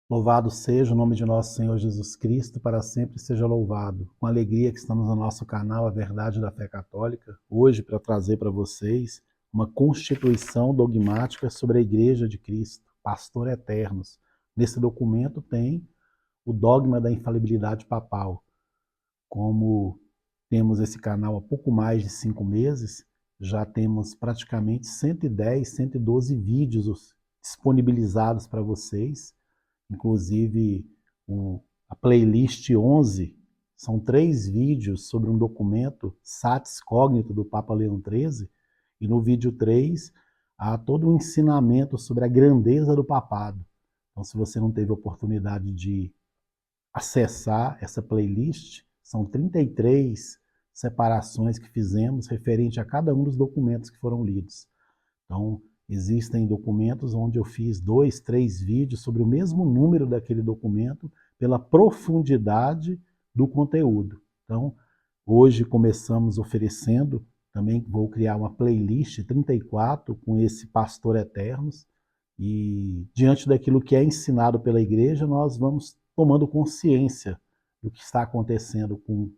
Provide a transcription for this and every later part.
Louvado seja o nome de nosso Senhor Jesus Cristo, para sempre seja louvado. Com alegria que estamos no nosso canal A Verdade da Fé Católica, hoje para trazer para vocês uma constituição dogmática sobre a Igreja de Cristo, Pastor Eternos. Nesse documento tem o dogma da infalibilidade papal. Como temos esse canal há pouco mais de 5 meses, já temos praticamente 110, 112 vídeos disponibilizados para vocês. Inclusive, a playlist 11 são 3 vídeos sobre um documento Satis Cognito do Papa Leão XIII, e no vídeo 3 há todo um ensinamento sobre a grandeza do papado. Então, se você não teve oportunidade de acessar essa playlist, são 33 separações que fizemos referente a cada um dos documentos que foram lidos. Então, existem documentos onde eu fiz 2, 3 vídeos sobre o mesmo número daquele documento, pela profundidade do conteúdo. Então, hoje começamos oferecendo, também vou criar uma playlist 34 com esse Pastor Eternos, e diante daquilo que é ensinado pela igreja, nós vamos tomando consciência do que está acontecendo com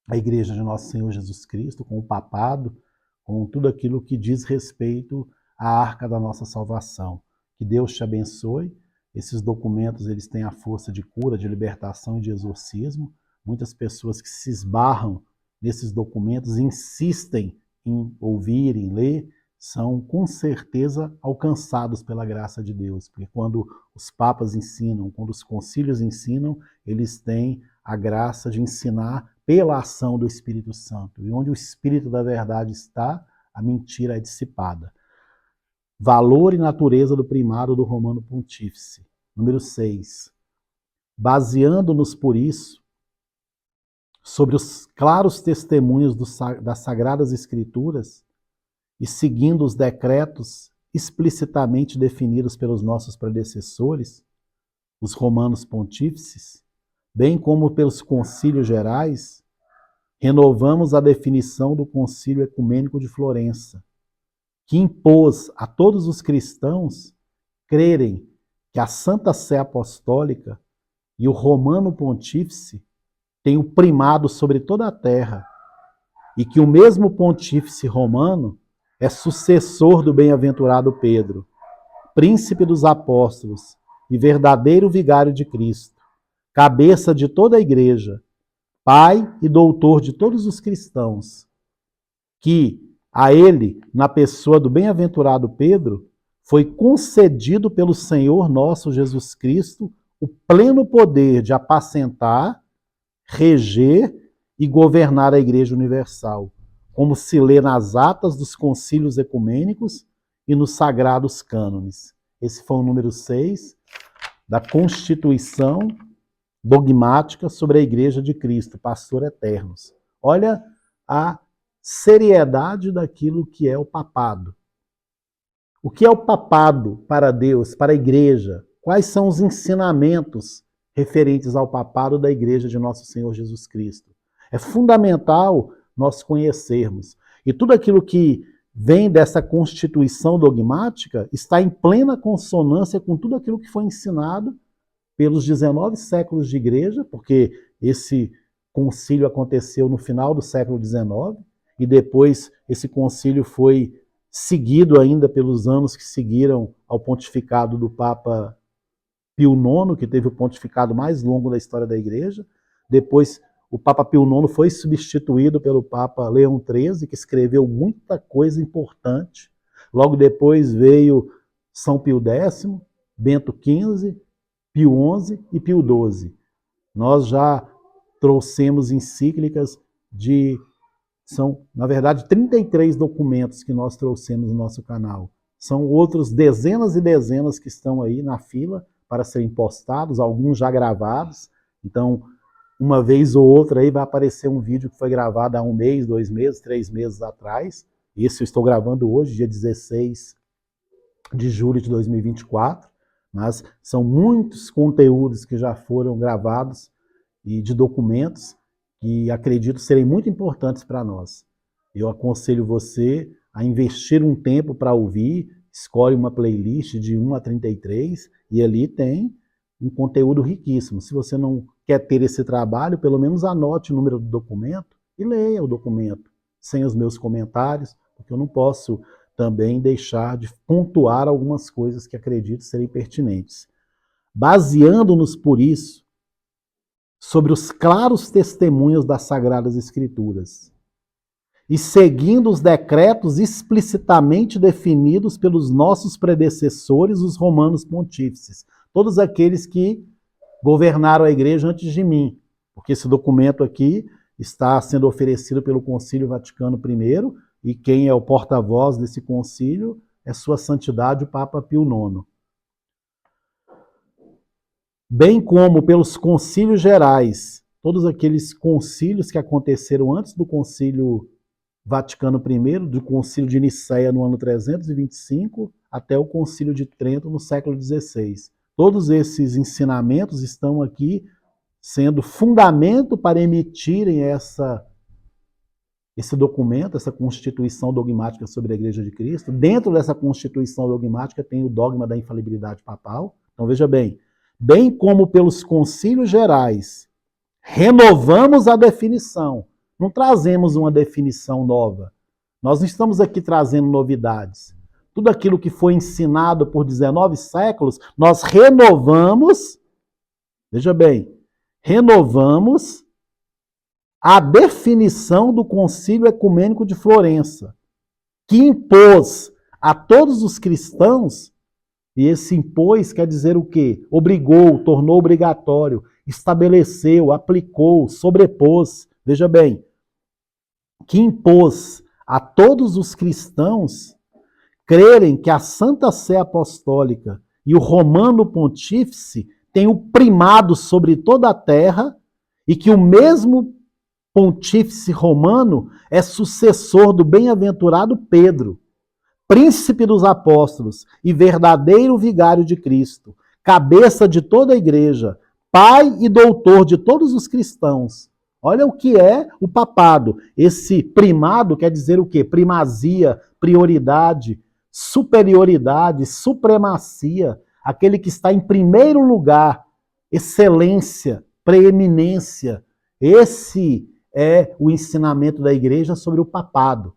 a igreja de nosso Senhor Jesus Cristo, com o papado, com tudo aquilo que diz respeito à arca da nossa salvação. Que Deus te abençoe. Esses documentos, eles têm a força de cura, de libertação e de exorcismo. Muitas pessoas que se esbarram nesses documentos insistem em ouvir, em ler, são com certeza alcançados pela graça de Deus, porque quando os papas ensinam, quando os concílios ensinam, eles têm a graça de ensinar pela ação do Espírito Santo. E onde o Espírito da verdade está, a mentira é dissipada. Valor e natureza do primado do Romano Pontífice. Número 6. Baseando-nos por isso, sobre os claros testemunhos das Sagradas Escrituras e seguindo os decretos explicitamente definidos pelos nossos predecessores, os romanos pontífices, bem como pelos concílios gerais, renovamos a definição do Concílio Ecumênico de Florença, que impôs a todos os cristãos crerem que a Santa Sé Apostólica e o Romano Pontífice têm o primado sobre toda a terra, e que o mesmo Pontífice romano é sucessor do bem-aventurado Pedro, príncipe dos apóstolos e verdadeiro vigário de Cristo, cabeça de toda a igreja, pai e doutor de todos os cristãos, que a ele, na pessoa do bem-aventurado Pedro, foi concedido pelo Senhor nosso Jesus Cristo o pleno poder de apacentar, reger e governar a Igreja Universal, como se lê nas atas dos concílios ecumênicos e nos sagrados cânones. Esse foi o número 6 da Constituição dogmática sobre a Igreja de Cristo, Pastor Eternos. Olha a seriedade daquilo que é o papado. O que é o papado para Deus, para a Igreja? Quais são os ensinamentos referentes ao papado da Igreja de Nosso Senhor Jesus Cristo? É fundamental nós conhecermos. E tudo aquilo que vem dessa constituição dogmática está em plena consonância com tudo aquilo que foi ensinado pelos 19 séculos de igreja, porque esse concílio aconteceu no final do século XIX, e depois esse concílio foi seguido ainda pelos anos que seguiram ao pontificado do Papa Pio IX, que teve o pontificado mais longo da história da igreja. Depois o Papa Pio IX foi substituído pelo Papa Leão XIII, que escreveu muita coisa importante. Logo depois veio São Pio X, Bento XV, Pio XI e Pio XII. Nós já trouxemos encíclicas são, na verdade, 33 documentos que nós trouxemos no nosso canal. São outros dezenas e dezenas que estão aí na fila para serem postados, alguns já gravados. Então, uma vez ou outra aí vai aparecer um vídeo que foi gravado há 1 mês, 2 meses, 3 meses atrás. Esse eu estou gravando hoje, dia 16 de julho de 2024. Mas são muitos conteúdos que já foram gravados e de documentos que acredito serem muito importantes para nós. Eu aconselho você a investir um tempo para ouvir, escolhe uma playlist de 1 a 33 e ali tem um conteúdo riquíssimo. Se você não quer ter esse trabalho, pelo menos anote o número do documento e leia o documento, sem os meus comentários, porque eu não posso também deixar de pontuar algumas coisas que acredito serem pertinentes. Baseando-nos, por isso, sobre os claros testemunhos das Sagradas Escrituras e seguindo os decretos explicitamente definidos pelos nossos predecessores, os romanos pontífices, todos aqueles que governaram a igreja antes de mim, porque esse documento aqui está sendo oferecido pelo Concílio Vaticano I, e quem é o porta-voz desse concílio é Sua Santidade o Papa Pio IX. Bem como pelos concílios gerais, todos aqueles concílios que aconteceram antes do Concílio Vaticano I, do Concílio de Nicéia no ano 325, até o Concílio de Trento no século XVI. Todos esses ensinamentos estão aqui sendo fundamento para emitirem esse documento, essa Constituição Dogmática sobre a Igreja de Cristo. Dentro dessa Constituição Dogmática tem o dogma da infalibilidade papal. Então veja bem como pelos concílios gerais, renovamos a definição. Não trazemos uma definição nova. Nós não estamos aqui trazendo novidades. Tudo aquilo que foi ensinado por 19 séculos, nós renovamos, veja bem, renovamos a definição do Concílio Ecumênico de Florença, que impôs a todos os cristãos, e esse impôs quer dizer o quê? Obrigou, tornou obrigatório, estabeleceu, aplicou, sobrepôs, veja bem, que impôs a todos os cristãos crerem que a Santa Sé Apostólica e o Romano Pontífice têm o primado sobre toda a terra e que o mesmo Pontífice Romano é sucessor do bem-aventurado Pedro, príncipe dos apóstolos e verdadeiro vigário de Cristo, cabeça de toda a igreja, pai e doutor de todos os cristãos. Olha o que é o papado. Esse primado quer dizer o quê? Primazia, prioridade, superioridade, supremacia, aquele que está em primeiro lugar, excelência, preeminência. Esse é o ensinamento da igreja sobre o papado.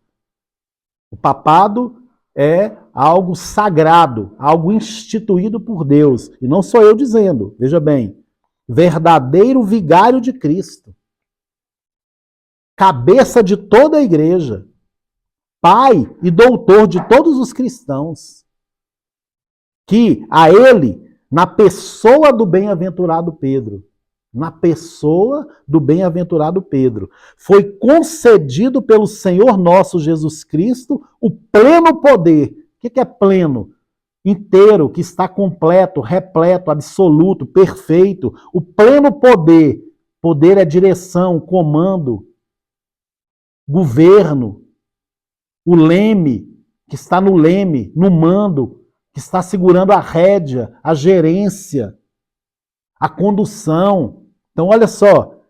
O papado é algo sagrado, algo instituído por Deus. E não sou eu dizendo, veja bem, verdadeiro vigário de Cristo, cabeça de toda a igreja, pai e doutor de todos os cristãos, que a ele, na pessoa do bem-aventurado Pedro, foi concedido pelo Senhor nosso Jesus Cristo o pleno poder. O que é pleno? Inteiro, que está completo, repleto, absoluto, perfeito. O pleno poder. Poder é direção, comando, governo. O leme, que está no leme, no mando, que está segurando a rédea, a gerência, a condução. Então, olha só,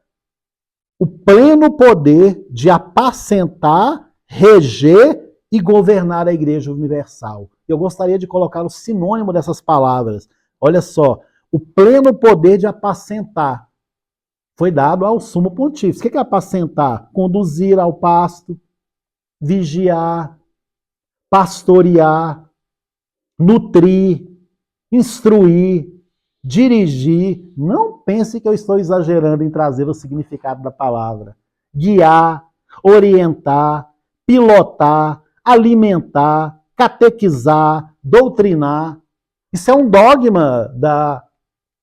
o pleno poder de apacentar, reger e governar a Igreja Universal. Eu gostaria de colocar o sinônimo dessas palavras. Olha só, o pleno poder de apacentar foi dado ao Sumo Pontífice. O que é apacentar? Conduzir ao pasto, vigiar, pastorear, nutrir, instruir, dirigir. Não pense que eu estou exagerando em trazer o significado da palavra. Guiar, orientar, pilotar, alimentar, catequizar, doutrinar. Isso é um dogma da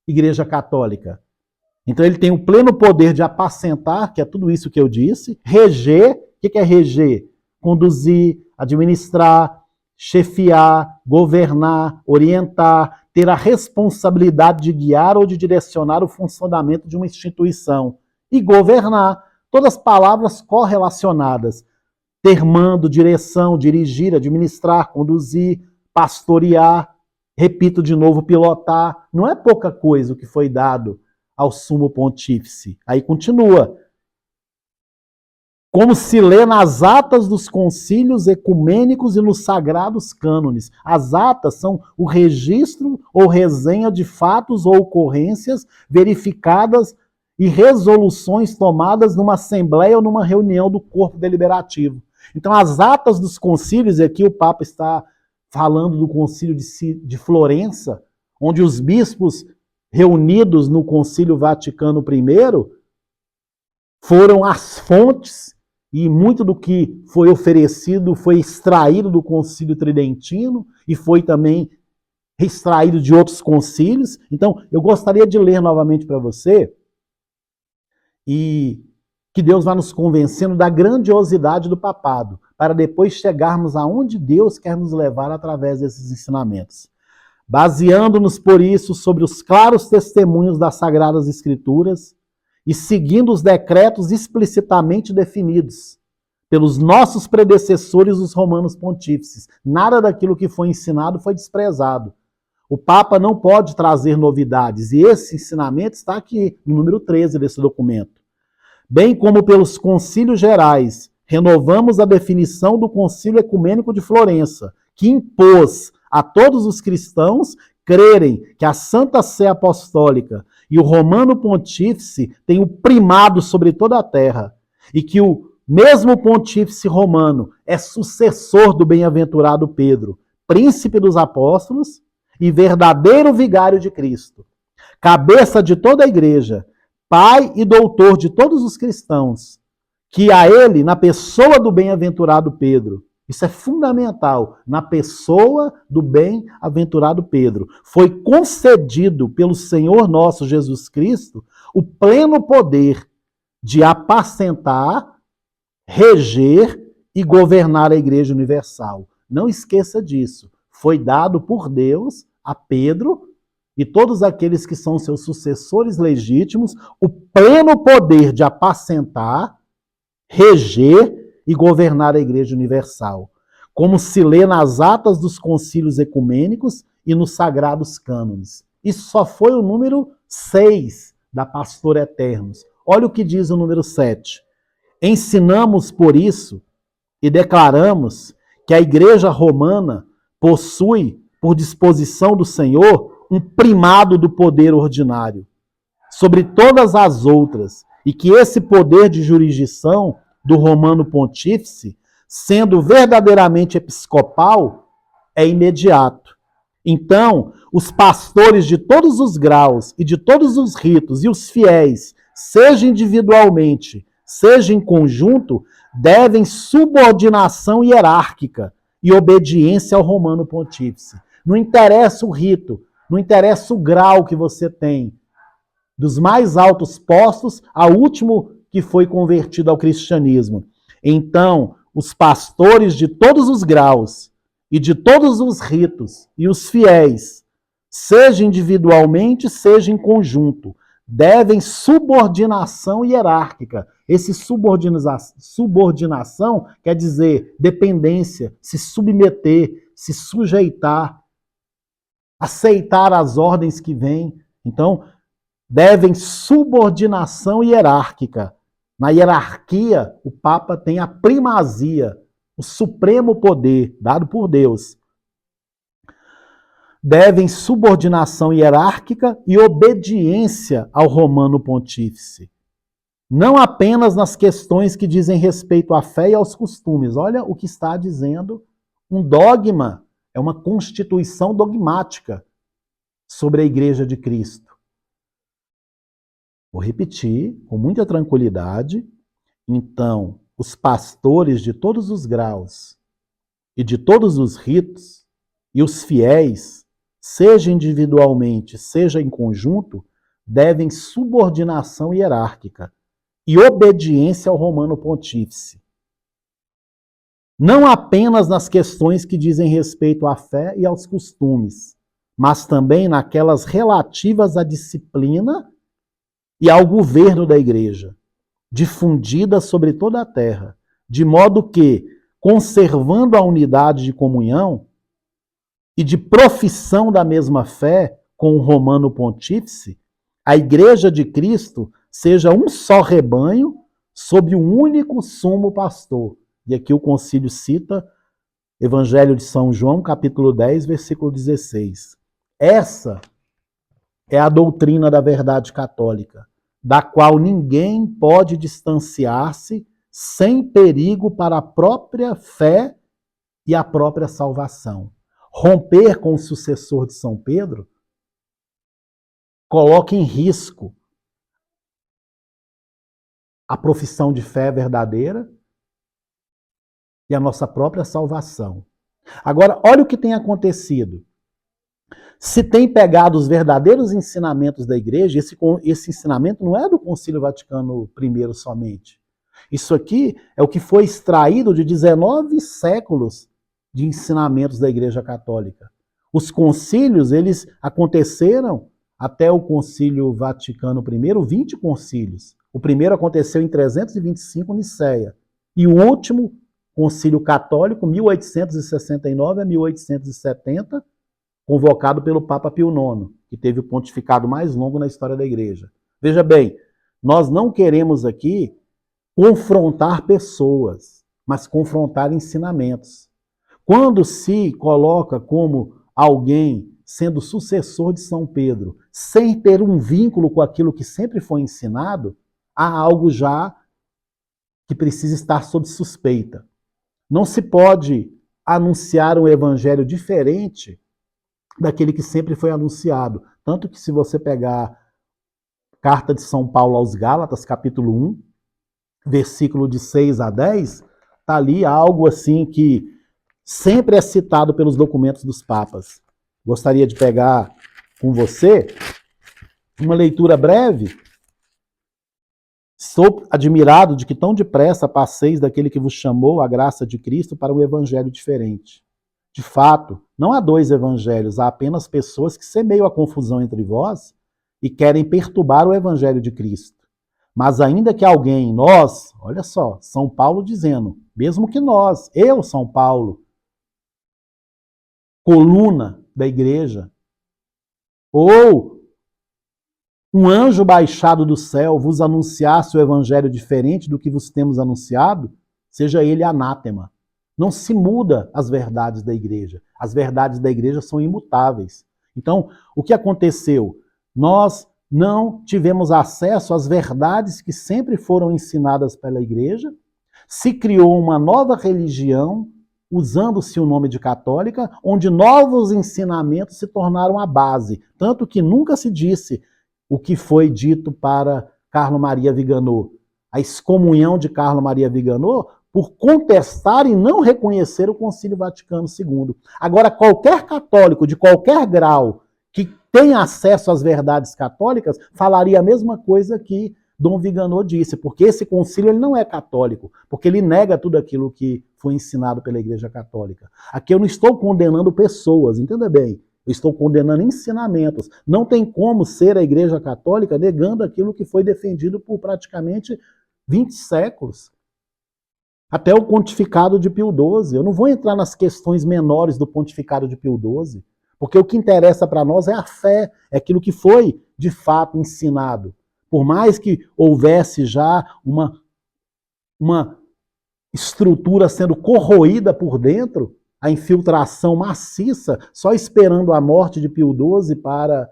Igreja Católica. Então ele tem o pleno poder de apacentar, que é tudo isso que eu disse, reger. O que é reger? Conduzir, administrar, chefiar, governar, orientar, ter a responsabilidade de guiar ou de direcionar o funcionamento de uma instituição. E governar, todas as palavras correlacionadas. Ter mando, direção, dirigir, administrar, conduzir, pastorear, repito de novo, pilotar. Não é pouca coisa o que foi dado ao Sumo Pontífice. Aí continua. como se lê nas atas dos concílios ecumênicos e nos sagrados cânones. As atas são o registro ou resenha de fatos ou ocorrências verificadas e resoluções tomadas numa assembleia ou numa reunião do corpo deliberativo. Então, as atas dos concílios, e aqui o Papa está falando do concílio de Florença, onde os bispos reunidos no Concílio Vaticano I foram as fontes, e muito do que foi oferecido foi extraído do Concílio Tridentino e foi também extraído de outros concílios. Então, eu gostaria de ler novamente para você e que Deus vá nos convencendo da grandiosidade do papado, para depois chegarmos aonde Deus quer nos levar através desses ensinamentos. Baseando-nos, por isso, sobre os claros testemunhos das Sagradas Escrituras, e seguindo os decretos explicitamente definidos pelos nossos predecessores, os romanos pontífices. Nada daquilo que foi ensinado foi desprezado. O Papa não pode trazer novidades, e esse ensinamento está aqui, no número 13 desse documento. Bem como pelos concílios gerais, renovamos a definição do Concílio Ecumênico de Florença, que impôs a todos os cristãos crerem que a Santa Sé Apostólica e o Romano Pontífice têm o primado sobre toda a terra, e que o mesmo Pontífice Romano é sucessor do bem-aventurado Pedro, príncipe dos apóstolos e verdadeiro vigário de Cristo, cabeça de toda a igreja, pai e doutor de todos os cristãos, que a ele, na pessoa do bem-aventurado Pedro, isso é fundamental, na pessoa do bem-aventurado Pedro, foi concedido pelo Senhor nosso Jesus Cristo o pleno poder de apacentar, reger e governar a Igreja Universal. Não esqueça disso. Foi dado por Deus a Pedro e todos aqueles que são seus sucessores legítimos o pleno poder de apacentar, reger e governar a Igreja Universal, como se lê nas atas dos concílios ecumênicos e nos sagrados cânones. Isso só foi o número 6 da Pastor Eternos. Olha o que diz o número 7. Ensinamos por isso e declaramos que a Igreja Romana possui, por disposição do Senhor, um primado do poder ordinário sobre todas as outras, e que esse poder de jurisdição do Romano Pontífice, sendo verdadeiramente episcopal, é imediato. Então, os pastores de todos os graus e de todos os ritos e os fiéis, seja individualmente, seja em conjunto, devem subordinação hierárquica e obediência ao Romano Pontífice. Não interessa o rito, não interessa o grau que você tem, dos mais altos postos ao último que foi convertido ao cristianismo. Então, os pastores de todos os graus e de todos os ritos e os fiéis, seja individualmente, seja em conjunto, devem subordinação hierárquica. Esse subordinação quer dizer dependência, se submeter, se sujeitar, aceitar as ordens que vêm. Então, devem subordinação hierárquica. Na hierarquia, o Papa tem a primazia, o supremo poder dado por Deus. Devem subordinação hierárquica e obediência ao Romano Pontífice. Não apenas nas questões que dizem respeito à fé e aos costumes. Olha o que está dizendo um dogma, é uma constituição dogmática sobre a Igreja de Cristo. Vou repetir com muita tranquilidade. Então, os pastores de todos os graus e de todos os ritos e os fiéis, seja individualmente, seja em conjunto, devem subordinação hierárquica e obediência ao Romano Pontífice. Não apenas nas questões que dizem respeito à fé e aos costumes, mas também naquelas relativas à disciplina e ao governo da Igreja, difundida sobre toda a terra, de modo que, conservando a unidade de comunhão e de profissão da mesma fé com o Romano Pontífice, a Igreja de Cristo seja um só rebanho, sob um único sumo pastor. E aqui o concílio cita Evangelho de São João, capítulo 10, versículo 16. Essa é a doutrina da verdade católica, da qual ninguém pode distanciar-se sem perigo para a própria fé e a própria salvação. Romper com o sucessor de São Pedro coloca em risco a profissão de fé verdadeira e a nossa própria salvação. Agora, olha o que tem acontecido. Se tem pegado os verdadeiros ensinamentos da igreja, esse ensinamento não é do Concílio Vaticano I somente. Isso aqui é o que foi extraído de 19 séculos de ensinamentos da Igreja Católica. Os concílios, eles aconteceram até o Concílio Vaticano I, 20 concílios. O primeiro aconteceu em 325, Nicéia. E o último, Concílio Católico, 1869 a 1870, convocado pelo Papa Pio IX, que teve o pontificado mais longo na história da Igreja. Veja bem, nós não queremos aqui confrontar pessoas, mas confrontar ensinamentos. Quando se coloca como alguém sendo sucessor de São Pedro, sem ter um vínculo com aquilo que sempre foi ensinado, há algo já que precisa estar sob suspeita. Não se pode anunciar um evangelho diferente daquele que sempre foi anunciado. Tanto que se você pegar a carta de São Paulo aos Gálatas, capítulo 1, versículo de 6 a 10, está ali algo assim que sempre é citado pelos documentos dos papas. Gostaria de pegar com você uma leitura breve. Sou admirado de que tão depressa passeis daquele que vos chamou a graça de Cristo para um evangelho diferente. De fato, não há dois evangelhos, há apenas pessoas que semeiam a confusão entre vós e querem perturbar o evangelho de Cristo. Mas ainda que alguém, nós, olha só, São Paulo dizendo, mesmo que nós, eu, São Paulo, coluna da igreja, ou um anjo baixado do céu vos anunciasse o evangelho diferente do que vos temos anunciado, seja ele anátema. Não se muda as verdades da igreja. As verdades da igreja são imutáveis. Então, o que aconteceu? Nós não tivemos acesso às verdades que sempre foram ensinadas pela igreja, se criou uma nova religião, usando-se o nome de católica, onde novos ensinamentos se tornaram a base. Tanto que nunca se disse o que foi dito para Carlo Maria Viganò, a excomunhão de Carlo Maria Viganò, por contestar e não reconhecer o Concílio Vaticano II. Agora, qualquer católico de qualquer grau que tem acesso às verdades católicas, falaria a mesma coisa que Dom Viganò disse, porque esse concílio ele não é católico, porque ele nega tudo aquilo que foi ensinado pela Igreja Católica. Aqui eu não estou condenando pessoas, entenda bem, eu estou condenando ensinamentos. Não tem como ser a Igreja Católica negando aquilo que foi defendido por praticamente 20 séculos. Até o pontificado de Pio XII. Eu não vou entrar nas questões menores do pontificado de Pio XII, porque o que interessa para nós é a fé, é aquilo que foi, de fato, ensinado. Por mais que houvesse já uma estrutura sendo corroída por dentro, a infiltração maciça, só esperando a morte de Pio XII para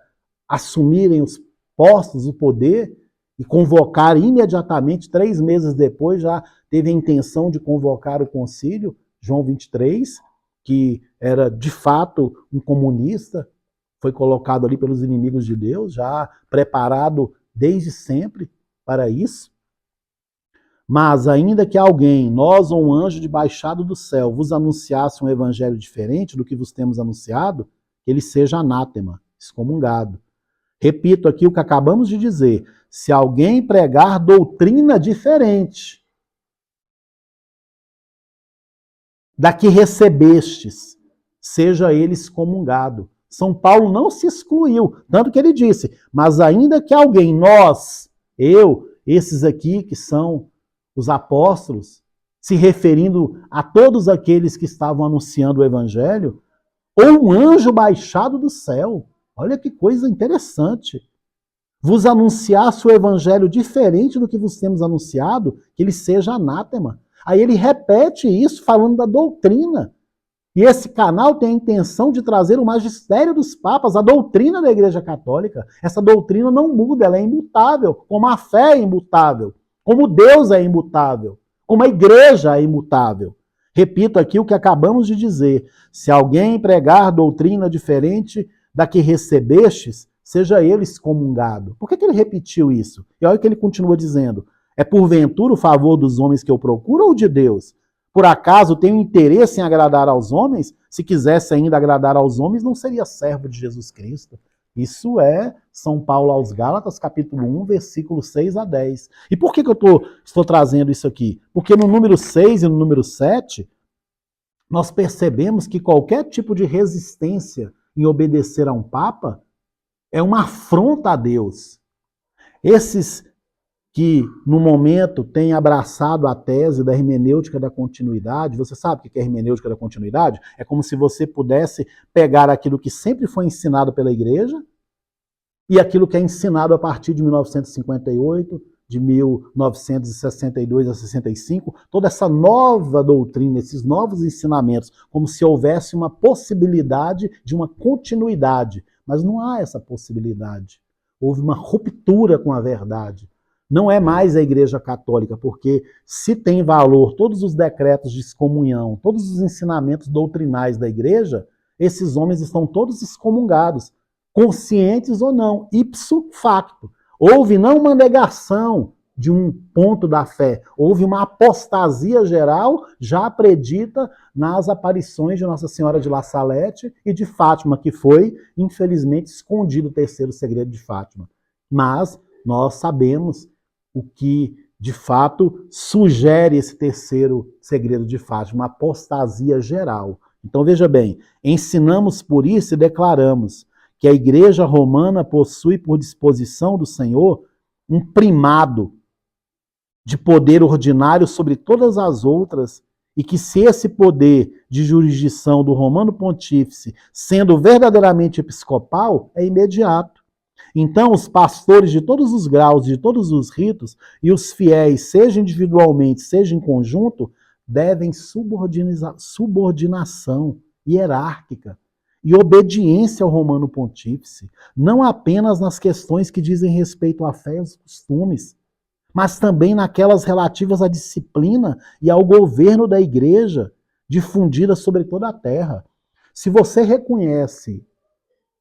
assumirem os postos, o poder, e convocar imediatamente, 3 meses depois, já teve a intenção de convocar o concílio, João 23, que era de fato um comunista, foi colocado ali pelos inimigos de Deus, já preparado desde sempre para isso. Mas ainda que alguém, nós ou um anjo de baixado do céu, vos anunciasse um evangelho diferente do que vos temos anunciado, que ele seja anátema, excomungado. Repito aqui o que acabamos de dizer. Se alguém pregar doutrina diferente da que recebestes, seja ele excomungado. São Paulo não se excluiu, tanto que ele disse, mas ainda que alguém, nós, eu, esses aqui que são os apóstolos, se referindo a todos aqueles que estavam anunciando o evangelho, ou um anjo baixado do céu. Olha que coisa interessante. vos anunciasse o evangelho diferente do que vos temos anunciado, que ele seja anátema. Aí ele repete isso falando da doutrina. E esse canal tem a intenção de trazer o magistério dos papas, a doutrina da Igreja Católica. Essa doutrina não muda, ela é imutável, como a fé é imutável, como Deus é imutável, como a Igreja é imutável. Repito aqui o que acabamos de dizer. Se alguém pregar doutrina diferente da que recebestes, seja ele excomungado. Por que ele repetiu isso? E olha o que ele continua dizendo. É porventura o favor dos homens que eu procuro ou de Deus? Por acaso tenho interesse em agradar aos homens? Se quisesse ainda agradar aos homens, não seria servo de Jesus Cristo. Isso é São Paulo aos Gálatas, capítulo 1, versículos 6 a 10. E por que eu estou trazendo isso aqui? Porque no número 6 e no número 7, nós percebemos que qualquer tipo de resistência em obedecer a um Papa é uma afronta a Deus. Esses que, no momento, têm abraçado a tese da hermenêutica da continuidade, você sabe o que é hermenêutica da continuidade? É como se você pudesse pegar aquilo que sempre foi ensinado pela igreja e aquilo que é ensinado a partir de 1958, de 1962 a 65, toda essa nova doutrina, esses novos ensinamentos, como se houvesse uma possibilidade de uma continuidade. Mas não há essa possibilidade. Houve uma ruptura com a verdade. Não é mais a Igreja Católica, porque se tem valor todos os decretos de excomunhão, todos os ensinamentos doutrinais da Igreja, esses homens estão todos excomungados, conscientes ou não, ipso facto. Houve não uma negação de um ponto da fé, houve uma apostasia geral já predita nas aparições de Nossa Senhora de La Salette e de Fátima, que foi, infelizmente, escondido o terceiro segredo de Fátima. Mas nós sabemos o que, de fato, sugere esse terceiro segredo de Fátima, uma apostasia geral. Então, veja bem, ensinamos por isso e declaramos que a Igreja Romana possui, por disposição do Senhor, um primado de poder ordinário sobre todas as outras, e que se esse poder de jurisdição do Romano Pontífice, sendo verdadeiramente episcopal, é imediato. Então, os pastores de todos os graus, de todos os ritos, e os fiéis, seja individualmente, seja em conjunto, devem subordinação hierárquica e obediência ao Romano Pontífice, não apenas nas questões que dizem respeito à fé e aos costumes, mas também naquelas relativas à disciplina e ao governo da Igreja, difundida sobre toda a terra. Se você reconhece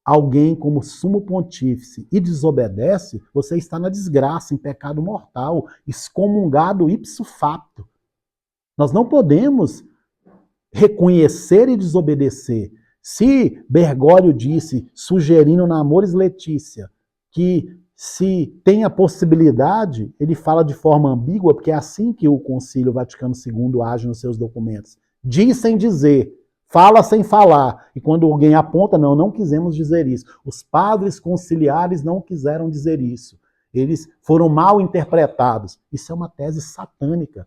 alguém como sumo pontífice e desobedece, você está na desgraça, em pecado mortal, excomungado ipso facto. Nós não podemos reconhecer e desobedecer. Se Bergoglio disse, sugerindo na Amoris Laetitia, que se tem a possibilidade, ele fala de forma ambígua, porque é assim que o Concílio Vaticano II age nos seus documentos. Diz sem dizer, fala sem falar. E quando alguém aponta, não quisemos dizer isso. Os padres conciliares não quiseram dizer isso. Eles foram mal interpretados. Isso é uma tese satânica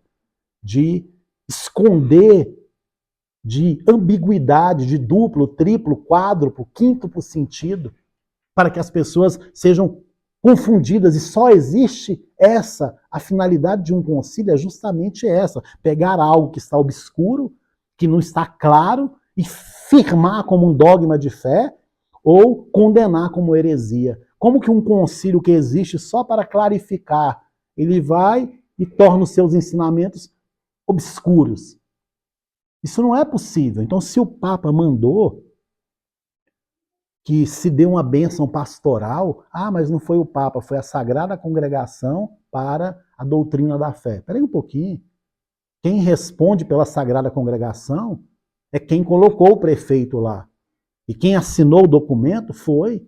de esconder, de ambiguidade, de duplo, triplo, quádruplo, quíntuplo sentido, para que as pessoas sejam confundidas, e só existe a finalidade de um concílio é justamente essa, pegar algo que está obscuro, que não está claro, e firmar como um dogma de fé, ou condenar como heresia. Como que um concílio que existe só para clarificar, ele vai e torna os seus ensinamentos obscuros? Isso não é possível. Então, se o Papa mandou que se dê uma bênção pastoral, mas não foi o Papa, foi a Sagrada Congregação para a doutrina da fé. Espera aí um pouquinho. Quem responde pela Sagrada Congregação é quem colocou o prefeito lá. E quem assinou o documento foi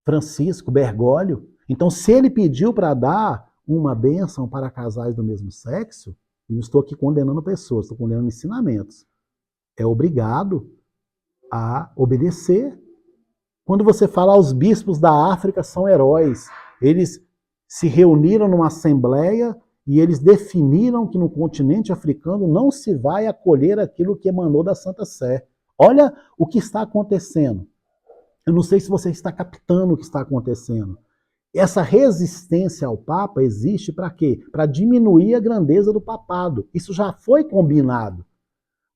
Francisco Bergoglio. Então, se ele pediu para dar uma bênção para casais do mesmo sexo, eu não estou aqui condenando pessoas, estou condenando ensinamentos. É obrigado a obedecer. Quando você fala, os bispos da África são heróis, eles se reuniram numa assembleia e eles definiram que no continente africano não se vai acolher aquilo que emanou da Santa Sé. Olha o que está acontecendo. Eu não sei se você está captando o que está acontecendo. Essa resistência ao Papa existe para quê? Para diminuir a grandeza do papado. Isso já foi combinado.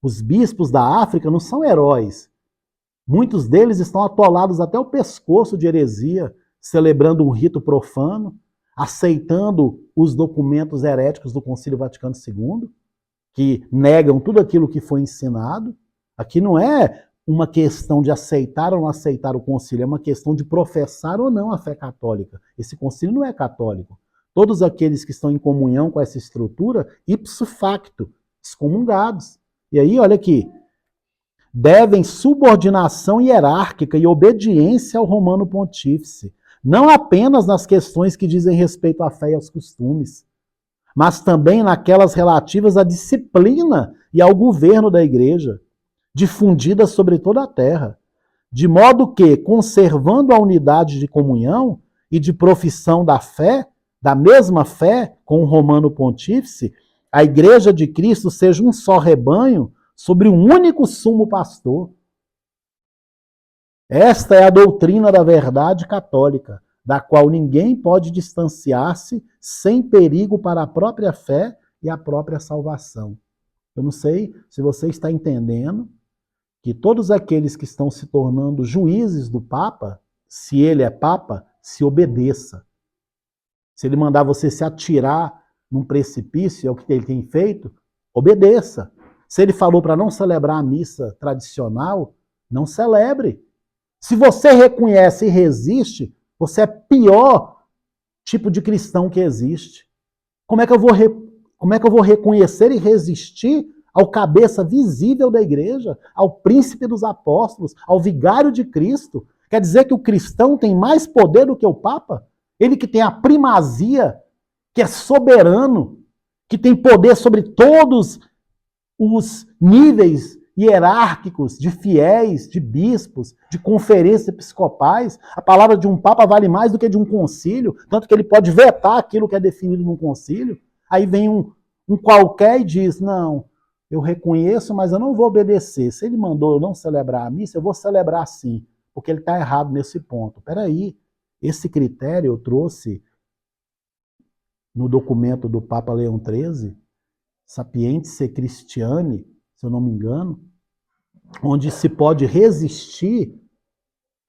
Os bispos da África não são heróis. Muitos deles estão atolados até o pescoço de heresia, celebrando um rito profano, aceitando os documentos heréticos do Concílio Vaticano II, que negam tudo aquilo que foi ensinado. Aqui não é uma questão de aceitar ou não aceitar o concílio, é uma questão de professar ou não a fé católica. Esse concílio não é católico. Todos aqueles que estão em comunhão com essa estrutura, ipso facto, excomungados. E aí, olha aqui, devem subordinação hierárquica e obediência ao Romano Pontífice, não apenas nas questões que dizem respeito à fé e aos costumes, mas também naquelas relativas à disciplina e ao governo da Igreja, difundida sobre toda a terra, de modo que, conservando a unidade de comunhão e de profissão da fé, da mesma fé com o Romano Pontífice, a Igreja de Cristo seja um só rebanho sobre um único sumo pastor. Esta é a doutrina da verdade católica, da qual ninguém pode distanciar-se sem perigo para a própria fé e a própria salvação. Eu não sei se você está entendendo que todos aqueles que estão se tornando juízes do Papa, se ele é Papa, se obedeça. Se ele mandar você se atirar num precipício, é o que ele tem feito, obedeça. Se ele falou para não celebrar a missa tradicional, não celebre. Se você reconhece e resiste, você é o pior tipo de cristão que existe. Como é que eu vou reconhecer e resistir ao cabeça visível da igreja, ao príncipe dos apóstolos, ao vigário de Cristo? Quer dizer que o cristão tem mais poder do que o Papa? Ele que tem a primazia, que é soberano, que tem poder sobre todos os níveis hierárquicos de fiéis, de bispos, de conferências episcopais. A palavra de um Papa vale mais do que de um concílio, tanto que ele pode vetar aquilo que é definido num concílio. Aí vem um qualquer e diz, não, eu reconheço, mas eu não vou obedecer. Se ele mandou eu não celebrar a missa, eu vou celebrar sim, porque ele está errado nesse ponto. Peraí, esse critério eu trouxe no documento do Papa Leão XIII, Sapientiae Christiani, se eu não me engano, onde se pode resistir,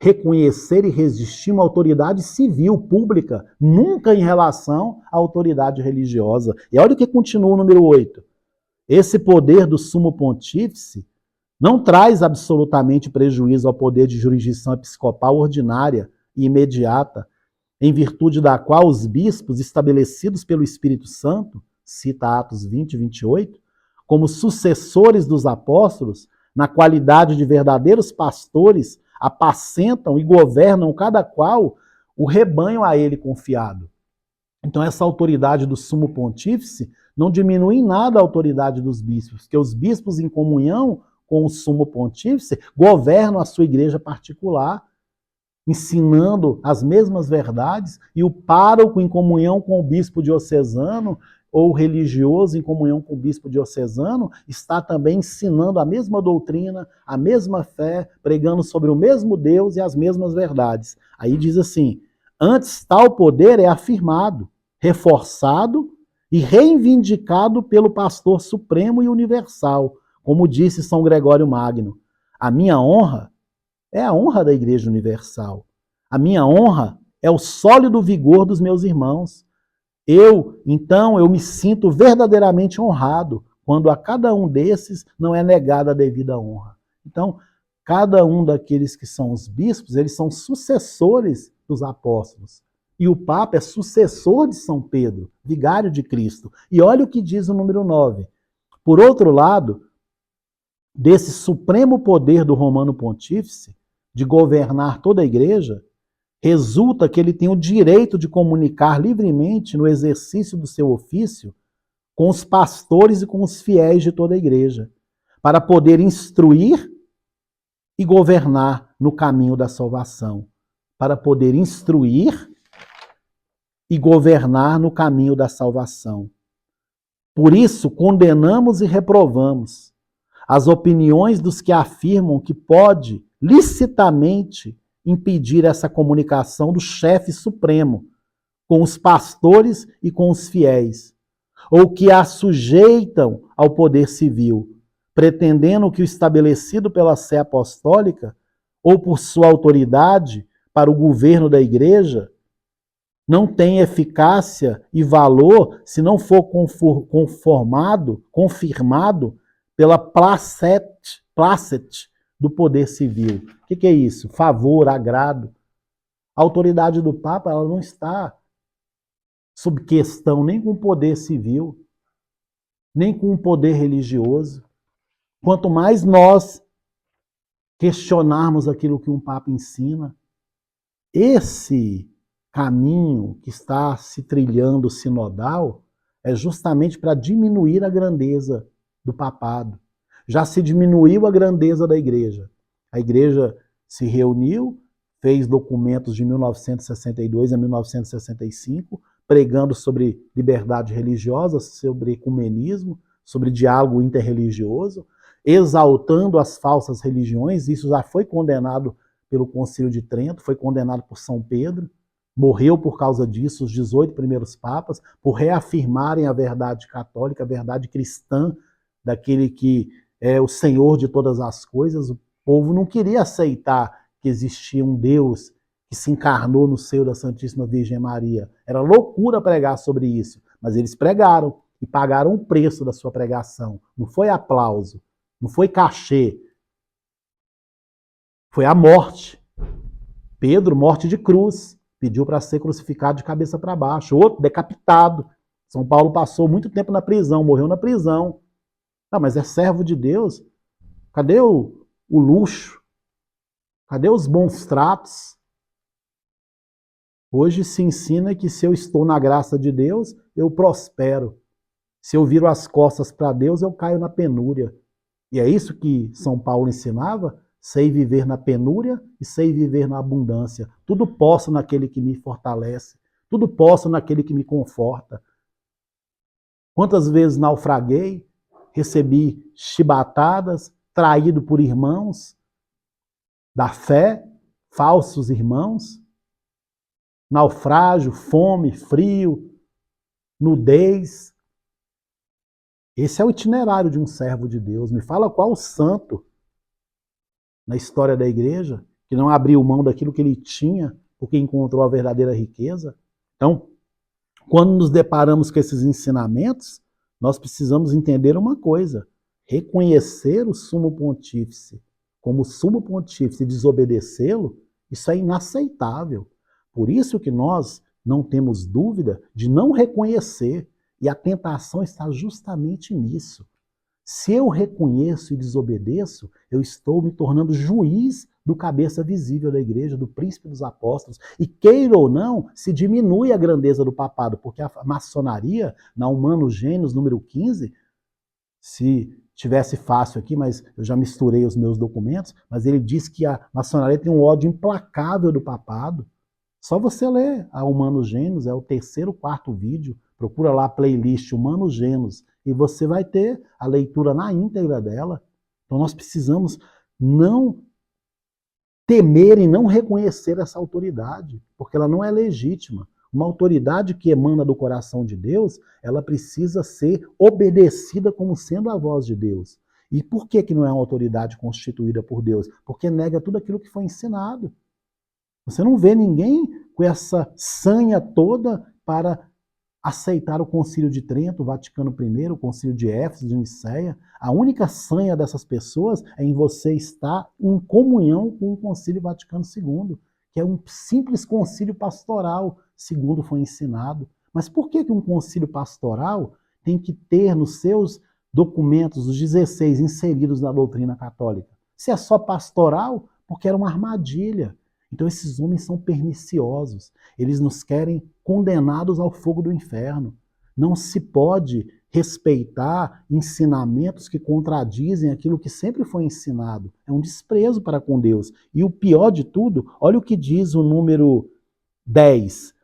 reconhecer e resistir uma autoridade civil, pública, nunca em relação à autoridade religiosa. E olha o que continua o número 8. Esse poder do sumo pontífice não traz absolutamente prejuízo ao poder de jurisdição episcopal ordinária e imediata, em virtude da qual os bispos estabelecidos pelo Espírito Santo, cita Atos 20 e 28, como sucessores dos apóstolos, na qualidade de verdadeiros pastores, apacentam e governam cada qual o rebanho a ele confiado. Então essa autoridade do sumo pontífice não diminui em nada a autoridade dos bispos, porque os bispos em comunhão com o sumo pontífice governam a sua igreja particular, ensinando as mesmas verdades, e o pároco em comunhão com o bispo diocesano, ou religioso em comunhão com o bispo diocesano, está também ensinando a mesma doutrina, a mesma fé, pregando sobre o mesmo Deus e as mesmas verdades. Aí diz assim, antes tal poder é afirmado, reforçado e reivindicado pelo pastor supremo e universal, como disse São Gregório Magno. A minha honra é a honra da Igreja Universal. A minha honra é o sólido vigor dos meus irmãos. Então, eu me sinto verdadeiramente honrado quando a cada um desses não é negada a devida honra. Então, cada um daqueles que são os bispos, eles são sucessores dos apóstolos. E o Papa é sucessor de São Pedro, vigário de Cristo. E olha o que diz o número 9. Por outro lado, desse supremo poder do Romano Pontífice, de governar toda a igreja, resulta que ele tem o direito de comunicar livremente no exercício do seu ofício com os pastores e com os fiéis de toda a igreja, para poder instruir e governar no caminho da salvação. Para poder instruir e governar no caminho da salvação. Por isso, condenamos e reprovamos as opiniões dos que afirmam que pode, licitamente, impedir essa comunicação do chefe supremo, com os pastores e com os fiéis, ou que a sujeitam ao poder civil, pretendendo que o estabelecido pela Sé Apostólica, ou por sua autoridade para o governo da Igreja, não tem eficácia e valor se não for confirmado pela placet do poder civil. O que é isso? Favor, agrado. A autoridade do Papa, ela não está sob questão nem com o poder civil, nem com o poder religioso. Quanto mais nós questionarmos aquilo que um Papa ensina, esse caminho que está se trilhando sinodal é justamente para diminuir a grandeza do papado. Já se diminuiu a grandeza da igreja. A igreja se reuniu, fez documentos de 1962 a 1965, pregando sobre liberdade religiosa, sobre ecumenismo, sobre diálogo interreligioso, exaltando as falsas religiões. Isso já foi condenado pelo Concílio de Trento, foi condenado por São Pedro, morreu por causa disso os 18 primeiros papas, por reafirmarem a verdade católica, a verdade cristã, daquele que é o Senhor de todas as coisas. O povo não queria aceitar que existia um Deus que se encarnou no seio da Santíssima Virgem Maria. Era loucura pregar sobre isso, mas eles pregaram e pagaram o preço da sua pregação. Não foi aplauso, não foi cachê, foi a morte. Pedro, morte de cruz, pediu para ser crucificado de cabeça para baixo. Outro, decapitado. São Paulo passou muito tempo na prisão, morreu na prisão. Ah, mas é servo de Deus. Cadê o luxo? Cadê os bons tratos? Hoje se ensina que se eu estou na graça de Deus, eu prospero. Se eu viro as costas para Deus, eu caio na penúria. E é isso que São Paulo ensinava? Sei viver na penúria e sei viver na abundância. Tudo posso naquele que me fortalece. Tudo posso naquele que me conforta. Quantas vezes naufraguei, recebi chibatadas, traído por irmãos da fé, falsos irmãos, naufrágio, fome, frio, nudez. Esse é o itinerário de um servo de Deus. Me fala qual santo na história da igreja que não abriu mão daquilo que ele tinha porque encontrou a verdadeira riqueza. Então, quando nos deparamos com esses ensinamentos, nós precisamos entender uma coisa: reconhecer o sumo pontífice como sumo pontífice e desobedecê-lo, isso é inaceitável. Por isso que nós não temos dúvida de não reconhecer, e a tentação está justamente nisso. Se eu reconheço e desobedeço, eu estou me tornando juiz do cabeça visível da igreja, do príncipe dos apóstolos. E queira ou não, se diminui a grandeza do papado, porque a maçonaria, na Humanus Genius, número 15, se tivesse fácil aqui, mas eu já misturei os meus documentos, mas ele diz que a maçonaria tem um ódio implacável do papado. Só você ler a Humanus Genius, é o terceiro, quarto vídeo, procura lá a playlist Humanus Genius, e você vai ter a leitura na íntegra dela. Então nós precisamos não temer e não reconhecer essa autoridade, porque ela não é legítima. Uma autoridade que emana do coração de Deus, ela precisa ser obedecida como sendo a voz de Deus. E por que não é uma autoridade constituída por Deus? Porque nega tudo aquilo que foi ensinado. Você não vê ninguém com essa sanha toda para aceitar o Concílio de Trento, o Vaticano I, o Concílio de Éfeso, de Nicéia. A única sanha dessas pessoas é em você estar em comunhão com o Concílio Vaticano II, que é um simples concílio pastoral, segundo foi ensinado. Mas por que um concílio pastoral tem que ter nos seus documentos, os 16 inseridos na doutrina católica? Se é só pastoral, porque era uma armadilha. Então esses homens são perniciosos, eles nos querem condenados ao fogo do inferno. Não se pode respeitar ensinamentos que contradizem aquilo que sempre foi ensinado. É um desprezo para com Deus. E o pior de tudo, olha o que diz o número 10.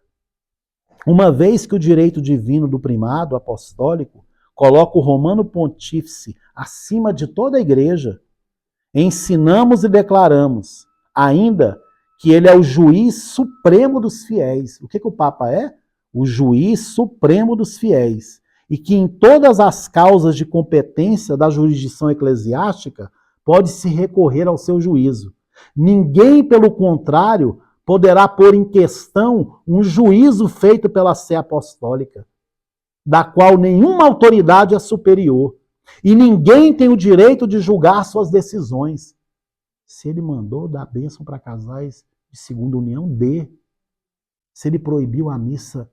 Uma vez que o direito divino do primado apostólico coloca o romano pontífice acima de toda a igreja, ensinamos e declaramos ainda que ele é o juiz supremo dos fiéis. O que o Papa é? o juiz supremo dos fiéis, e que em todas as causas de competência da jurisdição eclesiástica pode-se recorrer ao seu juízo. Ninguém, pelo contrário, poderá pôr em questão um juízo feito pela Sé Apostólica, da qual nenhuma autoridade é superior, e ninguém tem o direito de julgar suas decisões. Se ele mandou dar bênção para casais de segunda união, dê. Se ele proibiu a missa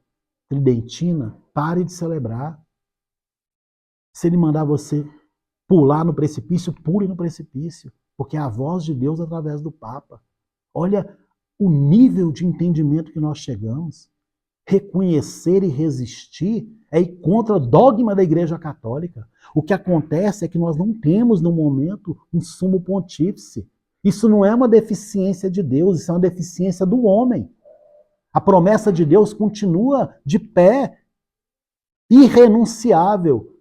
tridentina, pare de celebrar. Se ele mandar você pular no precipício, pule no precipício, porque é a voz de Deus através do Papa. Olha o nível de entendimento que nós chegamos. Reconhecer e resistir é ir contra o dogma da Igreja Católica. O que acontece é que nós não temos, no momento, um sumo pontífice. Isso não é uma deficiência de Deus, isso é uma deficiência do homem. A promessa de Deus continua de pé, irrenunciável.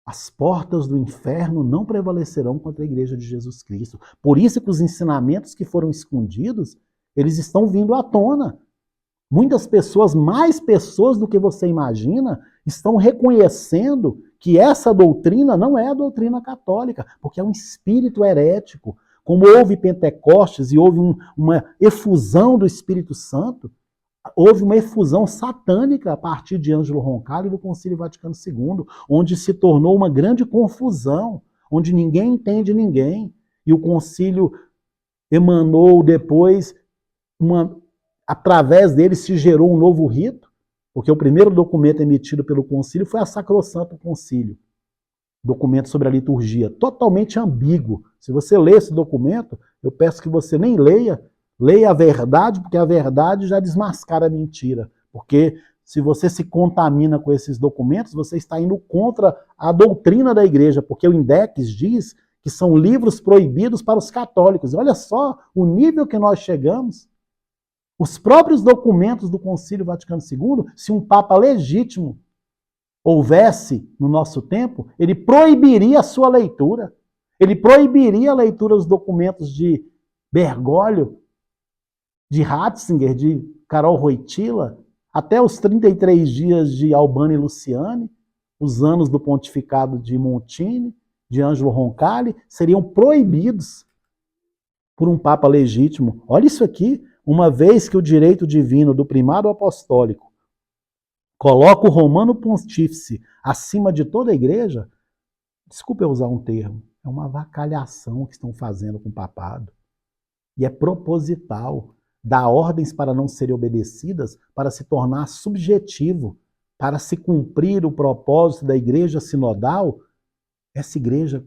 As portas do inferno não prevalecerão contra a Igreja de Jesus Cristo. Por isso que os ensinamentos que foram escondidos, eles estão vindo à tona. Muitas pessoas, mais pessoas do que você imagina, estão reconhecendo que essa doutrina não é a doutrina católica, porque é um espírito herético. Como houve Pentecostes e houve uma efusão do Espírito Santo, houve uma efusão satânica a partir de Ângelo Roncalli e do Concílio Vaticano II, onde se tornou uma grande confusão, onde ninguém entende ninguém. E o concílio emanou depois, através dele se gerou um novo rito, porque o primeiro documento emitido pelo concílio foi a Sacrosanto Concílio, documento sobre a liturgia, totalmente ambíguo. Se você lê esse documento, eu peço que você nem leia a verdade, porque a verdade já desmascara a mentira. Porque se você se contamina com esses documentos, você está indo contra a doutrina da igreja, porque o Index diz que são livros proibidos para os católicos. Olha só o nível que nós chegamos. Os próprios documentos do Concílio Vaticano II, se um Papa legítimo houvesse no nosso tempo, ele proibiria a sua leitura. Ele proibiria a leitura dos documentos de Bergoglio, de Ratzinger, de Karol Wojtyla, até os 33 dias de Albano e Luciani, os anos do pontificado de Montini, de Ângelo Roncalli, seriam proibidos por um Papa legítimo. Olha isso aqui, uma vez que o direito divino do primado apostólico coloca o romano pontífice acima de toda a igreja, desculpe eu usar um termo, é uma avacalhação que estão fazendo com o papado. E é proposital. Dá ordens para não serem obedecidas, para se tornar subjetivo, para se cumprir o propósito da igreja sinodal, essa igreja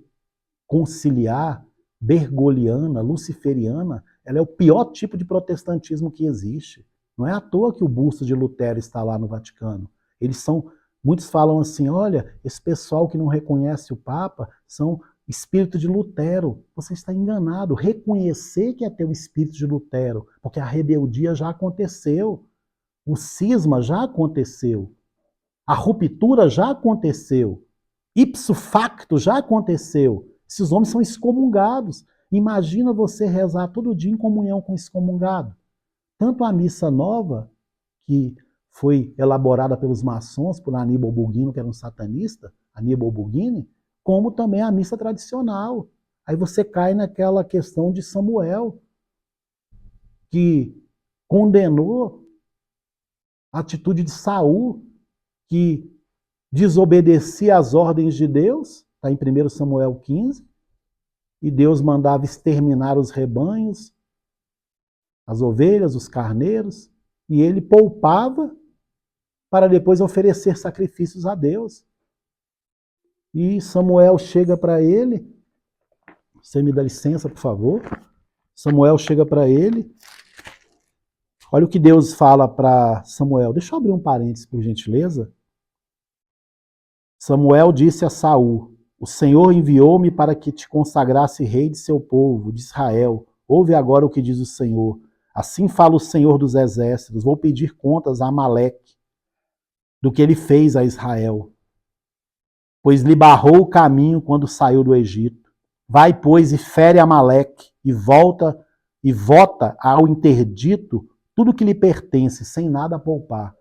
conciliar, bergoliana, luciferiana, ela é o pior tipo de protestantismo que existe. Não é à toa que o busto de Lutero está lá no Vaticano. Muitos falam assim, olha, esse pessoal que não reconhece o Papa são espírito de Lutero. Você está enganado. Reconhecer que é ter o espírito de Lutero, porque a rebeldia já aconteceu, o cisma já aconteceu, a ruptura já aconteceu, ipso facto já aconteceu. Esses homens são excomungados. Imagina você rezar todo dia em comunhão com excomungado. Tanto a missa nova, que foi elaborada pelos maçons, por Aníbal Bugino, que era um satanista, Aníbal Bugini, como também a missa tradicional. Aí você cai naquela questão de Samuel, que condenou a atitude de Saul, que desobedecia às ordens de Deus, está em 1 Samuel 15, e Deus mandava exterminar os rebanhos, as ovelhas, os carneiros, e ele poupava para depois oferecer sacrifícios a Deus. E Samuel chega para ele, você me dá licença, por favor? Samuel chega para ele, olha o que Deus fala para Samuel. Deixa eu abrir um parênteses, por gentileza. Samuel disse a Saul, o Senhor enviou-me para que te consagrasse rei de seu povo, de Israel. Ouve agora o que diz o Senhor. Assim fala o Senhor dos exércitos, vou pedir contas a Amaleque do que ele fez a Israel, pois lhe barrou o caminho quando saiu do Egito. Vai, pois, e fere Amaleque, e vota ao interdito tudo que lhe pertence, sem nada poupar.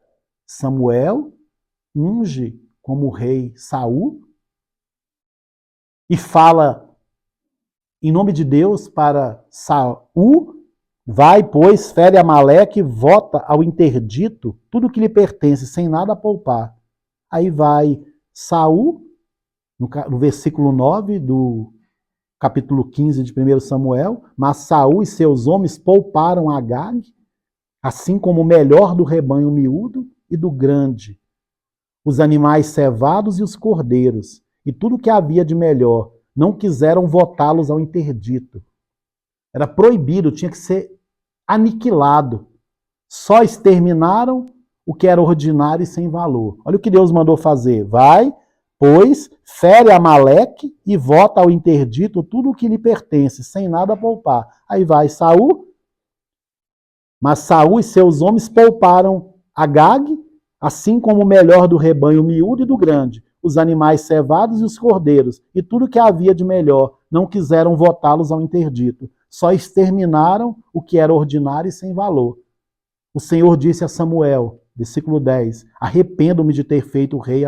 Samuel unge como rei Saul e fala em nome de Deus para Saul: vai, pois, fere Amaleque, vota ao interdito tudo que lhe pertence, sem nada poupar. Aí vai Saul, no versículo 9 do capítulo 15 de 1 Samuel, mas Saul e seus homens pouparam Agag, assim como o melhor do rebanho miúdo e do grande, os animais cevados e os cordeiros, e tudo que havia de melhor. Não quiseram votá-los ao interdito. Era proibido, tinha que ser aniquilado. Só exterminaram o que era ordinário e sem valor. Olha o que Deus mandou fazer. Vai, pois, fere Amaleque e vota ao interdito tudo o que lhe pertence, sem nada poupar. Aí vai Saul, mas Saul e seus homens pouparam Agag, assim como o melhor do rebanho miúdo e do grande, os animais cevados e os cordeiros, e tudo que havia de melhor. Não quiseram votá-los ao interdito. Só exterminaram o que era ordinário e sem valor. O Senhor disse a Samuel, versículo 10, arrependo-me de ter feito o rei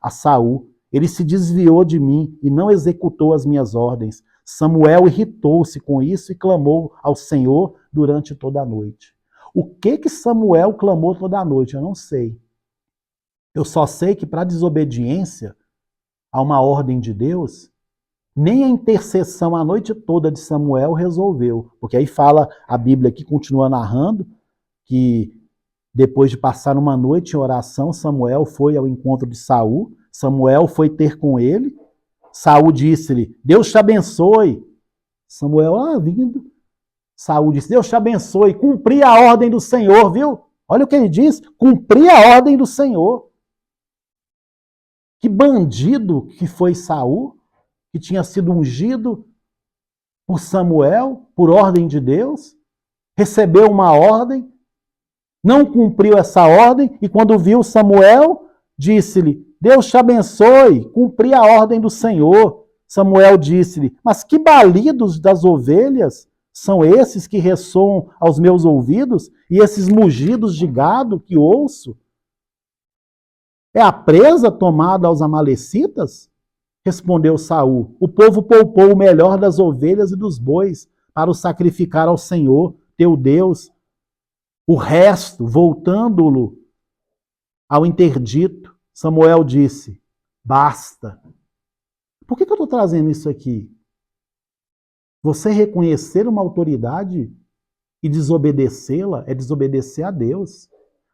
a Saul. Ele se desviou de mim e não executou as minhas ordens. Samuel irritou-se com isso e clamou ao Senhor durante toda a noite. O que Samuel clamou toda a noite? Eu não sei. Eu só sei que para desobediência a uma ordem de Deus, nem a intercessão a noite toda de Samuel resolveu. Porque aí fala, a Bíblia aqui continua narrando, que depois de passar uma noite em oração, Samuel foi ao encontro de Saul. Samuel foi ter com ele. Saul disse-lhe: Deus te abençoe. Samuel, vindo. Saul disse: Deus te abençoe. Cumpri a ordem do Senhor, viu? Olha o que ele diz: cumpri a ordem do Senhor. Que bandido que foi Saul, que tinha sido ungido por Samuel, por ordem de Deus, recebeu uma ordem, não cumpriu essa ordem, e quando viu Samuel, disse-lhe: Deus te abençoe, cumpri a ordem do Senhor. Samuel disse-lhe: mas que balidos das ovelhas são esses que ressoam aos meus ouvidos, e esses mugidos de gado que ouço? É a presa tomada aos amalecitas? Respondeu Saul: o povo poupou o melhor das ovelhas e dos bois para o sacrificar ao Senhor, teu Deus. O resto, voltando-lo ao interdito, Samuel disse: basta. Por que eu estou trazendo isso aqui? Você reconhecer uma autoridade e desobedecê-la é desobedecer a Deus.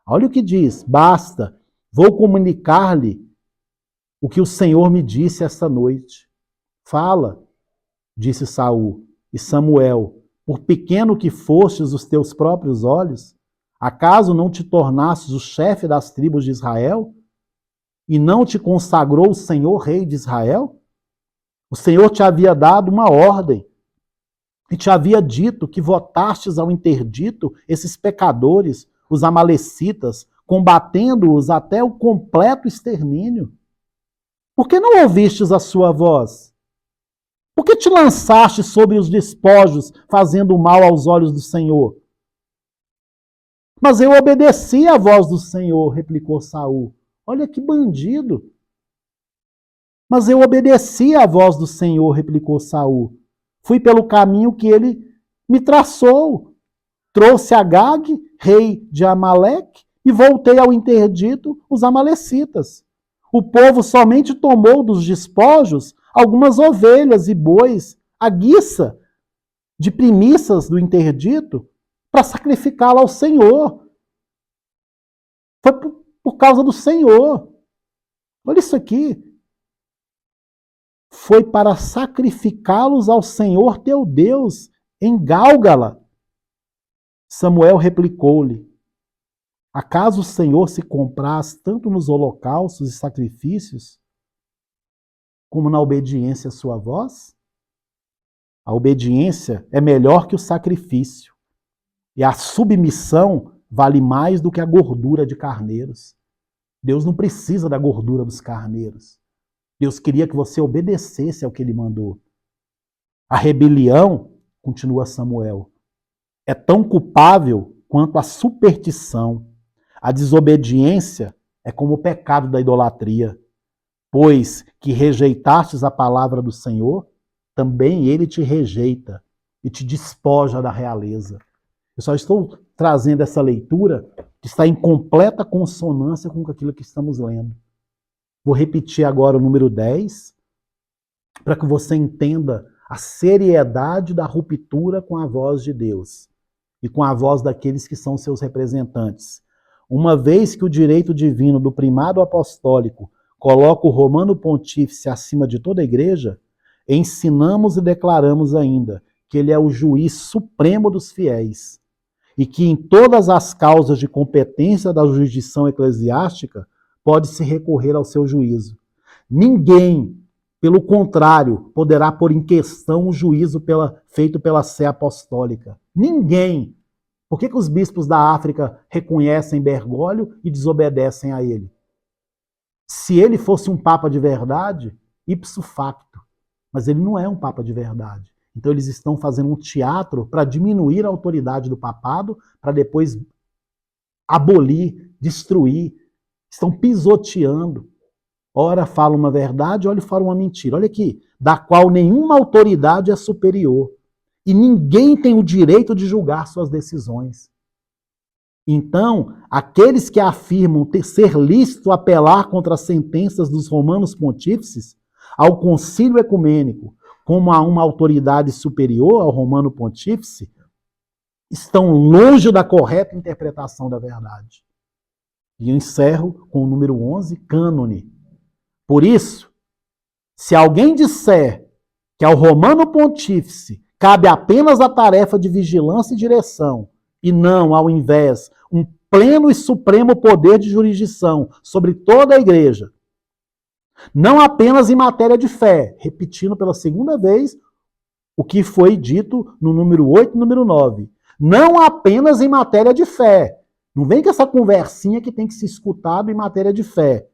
Olha o que diz: basta, vou comunicar-lhe o que o Senhor me disse esta noite. Fala, disse Saul. E Samuel: por pequeno que fostes os teus próprios olhos, acaso não te tornastes o chefe das tribos de Israel? E não te consagrou o Senhor rei de Israel? O Senhor te havia dado uma ordem e te havia dito que votastes ao interdito esses pecadores, os amalecitas, combatendo-os até o completo extermínio. Por que não ouvistes a sua voz? Por que te lançaste sobre os despojos, fazendo mal aos olhos do Senhor? Mas eu obedeci à voz do Senhor, replicou Saul. Olha que bandido. Mas eu obedeci à voz do Senhor, replicou Saul. Fui pelo caminho que ele me traçou. Trouxe Agag, rei de Amaleque, e voltei ao interdito os amalecitas. O povo somente tomou dos despojos algumas ovelhas e bois, a guiça de primícias do interdito, para sacrificá-la ao Senhor. Foi por causa do Senhor. Olha isso aqui. Foi para sacrificá-los ao Senhor teu Deus, em Gálgala. Samuel replicou-lhe: acaso o Senhor se compraz tanto nos holocaustos e sacrifícios, como na obediência à sua voz? A obediência é melhor que o sacrifício, e a submissão vale mais do que a gordura de carneiros. Deus não precisa da gordura dos carneiros. Deus queria que você obedecesse ao que ele mandou. A rebelião, continua Samuel, é tão culpável quanto à superstição. A desobediência é como o pecado da idolatria, pois que rejeitastes a palavra do Senhor, também ele te rejeita e te despoja da realeza. Eu só estou trazendo essa leitura que está em completa consonância com aquilo que estamos lendo. Vou repetir agora o número 10, para que você entenda a seriedade da ruptura com a voz de Deus e com a voz daqueles que são seus representantes. Uma vez que o direito divino do primado apostólico coloca o romano pontífice acima de toda a igreja, ensinamos e declaramos ainda que ele é o juiz supremo dos fiéis e que em todas as causas de competência da jurisdição eclesiástica pode-se recorrer ao seu juízo. Ninguém, pelo contrário, poderá pôr em questão o juízo feito pela Sé Apostólica. Ninguém. Por que os bispos da África reconhecem Bergoglio e desobedecem a ele? Se ele fosse um papa de verdade, ipso facto. Mas ele não é um papa de verdade. Então eles estão fazendo um teatro para diminuir a autoridade do papado, para depois abolir, destruir. Estão pisoteando. Ora fala uma verdade, ora fala uma mentira. Olha aqui, da qual nenhuma autoridade é superior. E ninguém tem o direito de julgar suas decisões. Então, aqueles que afirmam ser lícito apelar contra as sentenças dos romanos pontífices ao concílio ecumênico como a uma autoridade superior ao romano pontífice, estão longe da correta interpretação da verdade. E eu encerro com o número 11, cânone. Por isso, se alguém disser que ao romano pontífice cabe apenas a tarefa de vigilância e direção, e não, ao invés, um pleno e supremo poder de jurisdição sobre toda a igreja, não apenas em matéria de fé, repetindo pela segunda vez o que foi dito no número 8 e número 9, não apenas em matéria de fé. Não vem com essa conversinha que tem que ser escutado em matéria de fé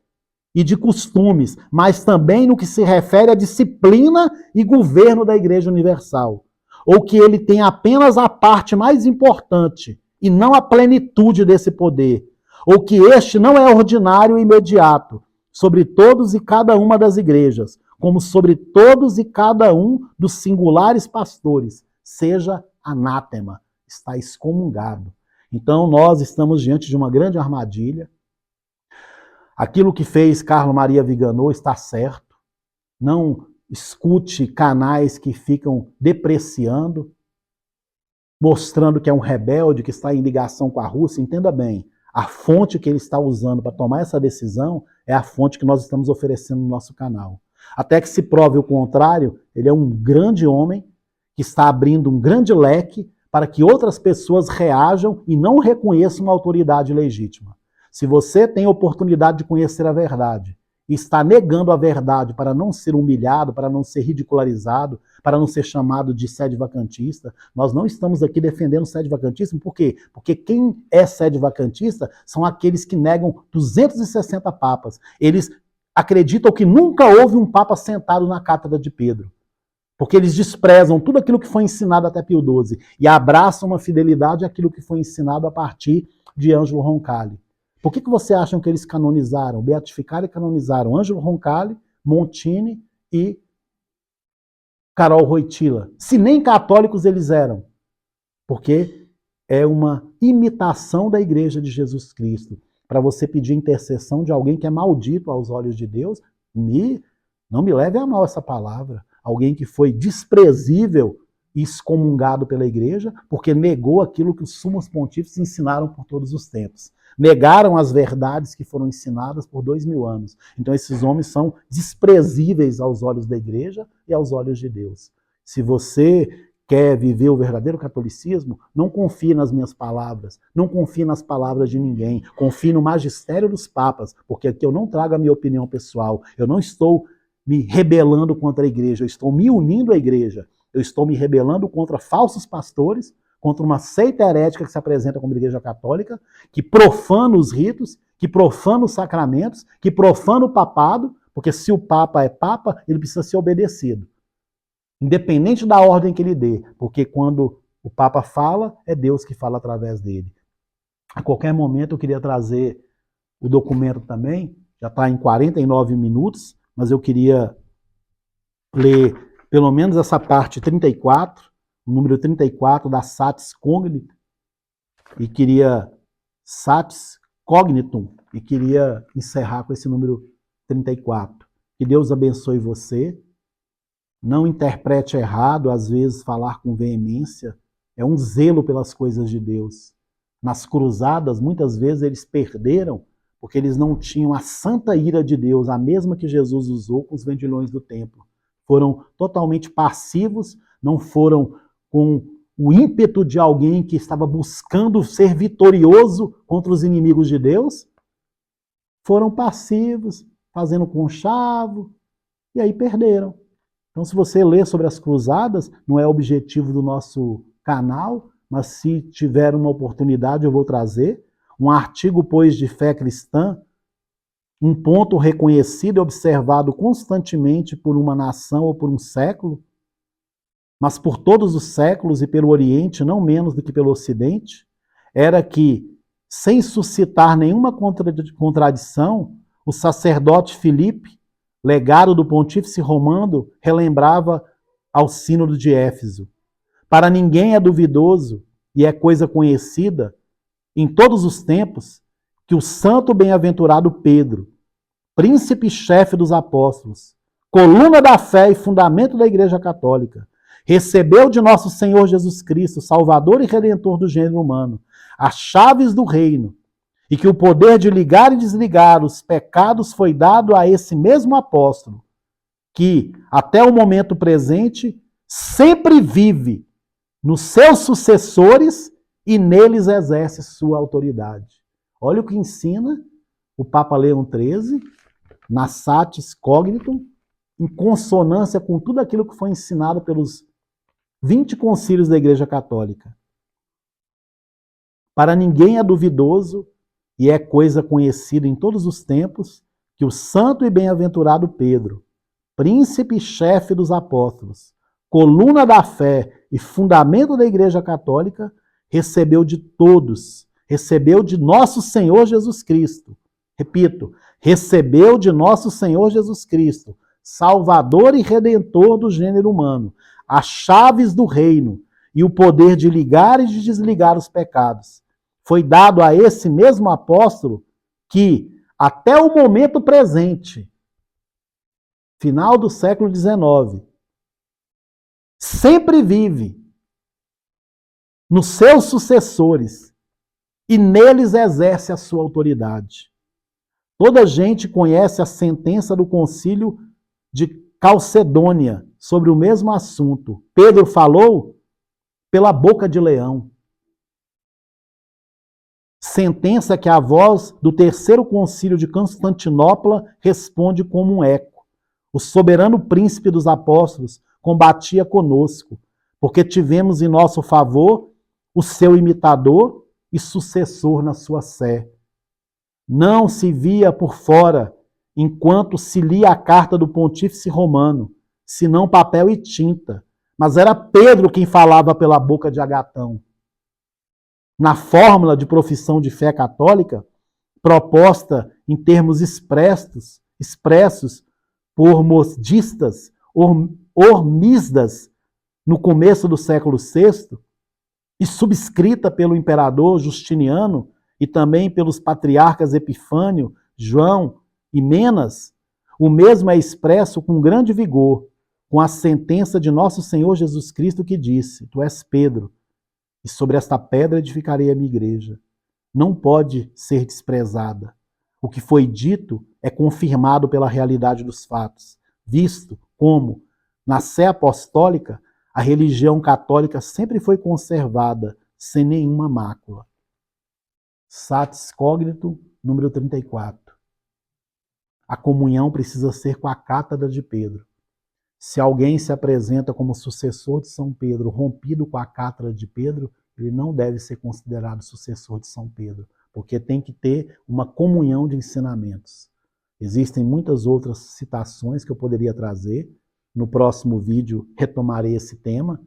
e de costumes, mas também no que se refere à disciplina e governo da Igreja Universal. Ou que ele tem apenas a parte mais importante e não a plenitude desse poder. Ou que este não é ordinário e imediato sobre todos e cada uma das igrejas, como sobre todos e cada um dos singulares pastores, seja anátema, está excomungado. Então nós estamos diante de uma grande armadilha. Aquilo que fez Carlo Maria Viganò está certo. Não escute canais que ficam depreciando, mostrando que é um rebelde, que está em ligação com a Rússia. Entenda bem, a fonte que ele está usando para tomar essa decisão é a fonte que nós estamos oferecendo no nosso canal. Até que se prove o contrário, ele é um grande homem que está abrindo um grande leque para que outras pessoas reajam e não reconheçam uma autoridade legítima. Se você tem a oportunidade de conhecer a verdade e está negando a verdade para não ser humilhado, para não ser ridicularizado, para não ser chamado de sede vacantista, nós não estamos aqui defendendo sede vacantista. Por quê? Porque quem é sede vacantista são aqueles que negam 260 papas. Eles acreditam que nunca houve um papa sentado na cátedra de Pedro. Porque eles desprezam tudo aquilo que foi ensinado até Pio XII e abraçam uma fidelidade àquilo que foi ensinado a partir de Ângelo Roncalli. Por que você acham que eles canonizaram, beatificaram e canonizaram Ângelo Roncalli, Montini e Carol Wojtyla? Se nem católicos eles eram. Porque é uma imitação da Igreja de Jesus Cristo. Para você pedir intercessão de alguém que é maldito aos olhos de Deus, não me leve a mal essa palavra. Alguém que foi desprezível e excomungado pela igreja, porque negou aquilo que os sumos pontífices ensinaram por todos os tempos. Negaram as verdades que foram ensinadas por 2000 anos. Então esses homens são desprezíveis aos olhos da igreja e aos olhos de Deus. Se você quer viver o verdadeiro catolicismo, não confie nas minhas palavras, não confie nas palavras de ninguém, confie no magistério dos papas, porque aqui eu não trago a minha opinião pessoal, eu não estou me rebelando contra a igreja, eu estou me unindo à igreja, eu estou me rebelando contra falsos pastores, contra uma seita herética que se apresenta como igreja católica, que profana os ritos, que profana os sacramentos, que profana o papado, porque se o papa é papa, ele precisa ser obedecido. Independente da ordem que ele dê, porque quando o papa fala, é Deus que fala através dele. A qualquer momento eu queria trazer o documento também, já está em 49 minutos, mas eu queria ler pelo menos essa parte 34, o número 34 da Satis Cognitum, e queria Satis Cognitum, e queria encerrar com esse número 34. Que Deus abençoe você. Não interprete errado, às vezes falar com veemência é um zelo pelas coisas de Deus. Nas cruzadas, muitas vezes eles perderam porque eles não tinham a santa ira de Deus, a mesma que Jesus usou com os vendilhões do templo. Foram totalmente passivos, não foram com o ímpeto de alguém que estava buscando ser vitorioso contra os inimigos de Deus. Foram passivos, fazendo conchavo, e aí perderam. Então, se você ler sobre as cruzadas, não é objetivo do nosso canal, mas se tiver uma oportunidade eu vou trazer. Um artigo, pois, de fé cristã, um ponto reconhecido e observado constantemente por uma nação ou por um século, mas por todos os séculos e pelo Oriente, não menos do que pelo Ocidente, era que, sem suscitar nenhuma contradição, o sacerdote Filipe, legado do pontífice romano, relembrava ao sínodo de Éfeso. Para ninguém é duvidoso, e é coisa conhecida, em todos os tempos, que o santo bem-aventurado Pedro, príncipe e chefe dos apóstolos, coluna da fé e fundamento da Igreja Católica, recebeu de nosso Senhor Jesus Cristo, Salvador e Redentor do gênero humano, as chaves do reino, e que o poder de ligar e desligar os pecados foi dado a esse mesmo apóstolo, que, até o momento presente, sempre vive nos seus sucessores e neles exerce sua autoridade. Olha o que ensina o Papa Leão XIII, na Satis Cognitum, em consonância com tudo aquilo que foi ensinado pelos 20 concílios da Igreja Católica. Para ninguém é duvidoso, e é coisa conhecida em todos os tempos, que o santo e bem-aventurado Pedro, príncipe e chefe dos apóstolos, coluna da fé e fundamento da Igreja Católica, recebeu de todos, recebeu de nosso Senhor Jesus Cristo. Repito, recebeu de nosso Senhor Jesus Cristo, Salvador e Redentor do gênero humano, as chaves do reino e o poder de ligar e de desligar os pecados. Foi dado a esse mesmo apóstolo que, até o momento presente, final do século XIX, sempre vive nos seus sucessores e neles exerce a sua autoridade. Toda gente conhece a sentença do concílio de Calcedônia sobre o mesmo assunto. Pedro falou pela boca de leão. Sentença que a voz do terceiro concílio de Constantinopla responde como um eco. O soberano príncipe dos apóstolos combatia conosco, porque tivemos em nosso favor o seu imitador e sucessor na sua sé. Não se via por fora, enquanto se lia a carta do pontífice romano, senão papel e tinta, mas era Pedro quem falava pela boca de Agatão. Na fórmula de profissão de fé católica, proposta em termos expressos por modistas, hormisdas, no começo do século VI, e subscrita pelo imperador Justiniano e também pelos patriarcas Epifânio, João e Menas, o mesmo é expresso com grande vigor, com a sentença de nosso Senhor Jesus Cristo que disse: Tu és Pedro, e sobre esta pedra edificarei a minha igreja. Não pode ser desprezada. O que foi dito é confirmado pela realidade dos fatos, visto como, na Sé Apostólica, a religião católica sempre foi conservada sem nenhuma mácula. Satis Cognitum, número 34. A comunhão precisa ser com a cátedra de Pedro. Se alguém se apresenta como sucessor de São Pedro, rompido com a cátedra de Pedro, ele não deve ser considerado sucessor de São Pedro, porque tem que ter uma comunhão de ensinamentos. Existem muitas outras citações que eu poderia trazer. No próximo vídeo retomarei esse tema.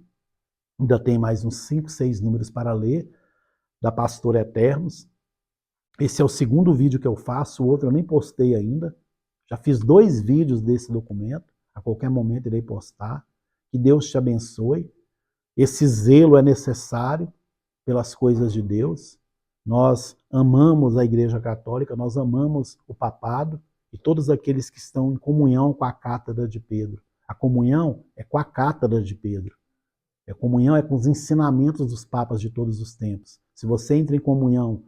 Ainda tem mais uns 5, 6 números para ler, da Pastor Eternos. Esse é o segundo vídeo que eu faço, o outro eu nem postei ainda. Já fiz 2 vídeos desse documento, a qualquer momento irei postar. Que Deus te abençoe. Esse zelo é necessário pelas coisas de Deus. Nós amamos a Igreja Católica, nós amamos o papado e todos aqueles que estão em comunhão com a cátedra de Pedro. A comunhão é com a cátedra de Pedro. A comunhão é com os ensinamentos dos papas de todos os tempos. Se você entra em comunhão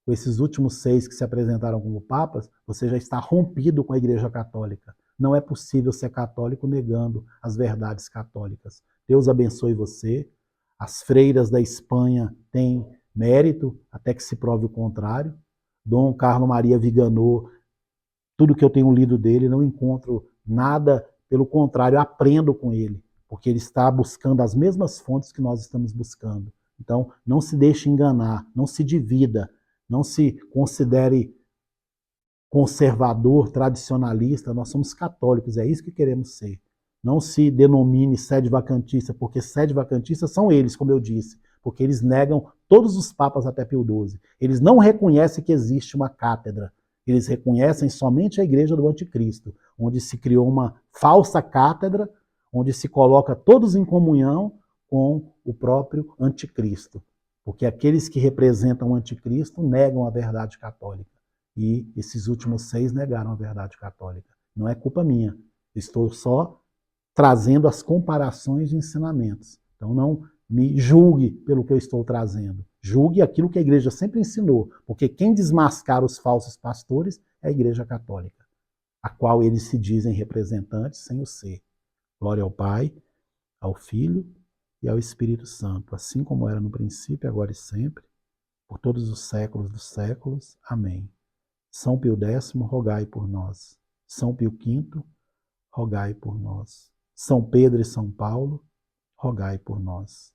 com esses últimos 6 que se apresentaram como papas, você já está rompido com a Igreja Católica. Não é possível ser católico negando as verdades católicas. Deus abençoe você. As freiras da Espanha têm mérito, até que se prove o contrário. Dom Carlo Maria Viganò, tudo que eu tenho lido dele, não encontro nada, pelo contrário, aprendo com ele, porque ele está buscando as mesmas fontes que nós estamos buscando. Então, não se deixe enganar, não se divida, não se considere conservador, tradicionalista, nós somos católicos, é isso que queremos ser. Não se denomine sede vacantista, porque sede vacantista são eles, como eu disse, porque eles negam todos os papas até Pio XII. Eles não reconhecem que existe uma cátedra, eles reconhecem somente a igreja do anticristo, onde se criou uma falsa cátedra, onde se coloca todos em comunhão com o próprio anticristo. Porque aqueles que representam o anticristo negam a verdade católica. E esses últimos 6 negaram a verdade católica. Não é culpa minha. Estou só trazendo as comparações de ensinamentos. Então não me julgue pelo que eu estou trazendo. Julgue aquilo que a igreja sempre ensinou. Porque quem desmascara os falsos pastores é a Igreja Católica, a qual eles se dizem representantes sem o ser. Glória ao Pai, ao Filho e ao Espírito Santo, assim como era no princípio, agora e sempre, por todos os séculos dos séculos. Amém. São Pio X, rogai por nós. São Pio V, rogai por nós. São Pedro e São Paulo, rogai por nós.